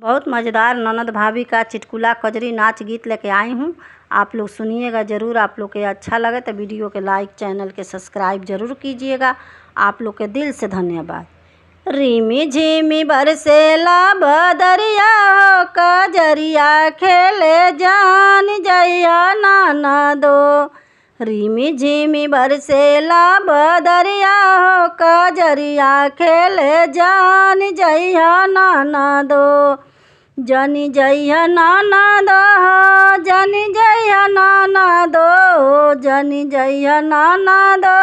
बहुत मज़ेदार ननद भाभी का चुटकुला कजरी नाच गीत लेके आई हूँ। आप लोग सुनिएगा ज़रूर। आप लोग के अच्छा लगे तो वीडियो के लाइक, चैनल के सब्सक्राइब ज़रूर कीजिएगा। आप लोग के दिल से धन्यवाद। रिमी झिमी बरसेला बदरिया हो कजरिया खेले जान जइया नाना दो। रिमी झिमी बरसेला बदरिया हो कजरिया खेले जान जइया नाना दो। जनी जइया नाना दो, जनी जइया नाना दो, जनी जइया नाना दो,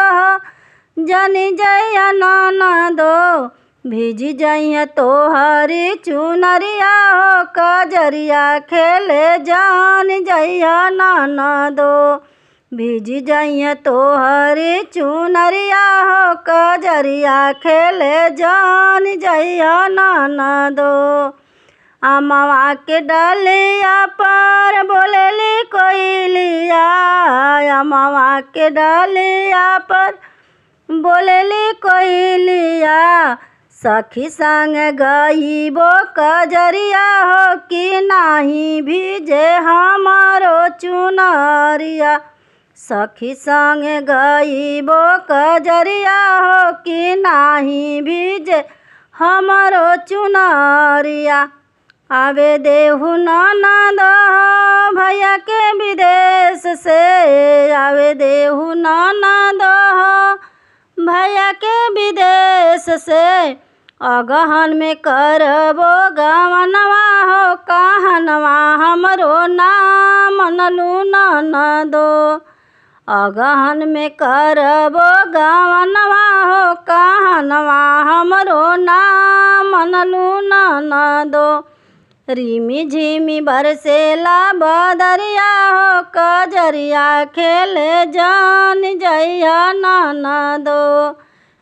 जनी जइया नाना दो। भीजी जइया तोहरी चुनरिया हो कजरिया खेले जान जइया नाना दो। भीजी जइया तोहरी चुनरिया हो कजरिया खेले जान जइया नाना दो। अमवा के डलिया पर बोलेली कोयलिया, अमवा के डलिया पर बोलेली कोयलिया। सखी संग गईबो कजरिया हो कि नाही भीजे हमारो चुनरिया। सखी संग गईबो कजरिया हो कि नाही भीजे हमारो चुनरिया। आवे देहु ननद भैया के विदेश से, आवे देहु ननद भैया के विदेश से। अगहन में करबो गवनवा हो कहनवा हमरो नाम मनलू ननदो। अगहन में करबो गवनवा हो कहनवा हमरो नाम मनलू ननदो। रिमी झिमी बरसेला बदरिया हो कजरिया खेले जान जइया नाना दो।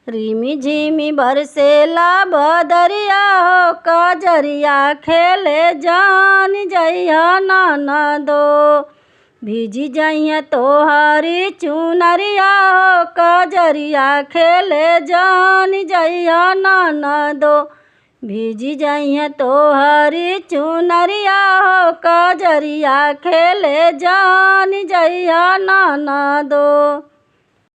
रिमी झिमी बरसेला बदरिया हो कजरिया खेले जान जइया नाना दो। भीजी जइया तोहरी चुनरिया हो कजरिया खेले जान जइया नाना दो। भीजी जइया तोहरी चुनरिया हो कजरिया खेले जान जइया नाना दो।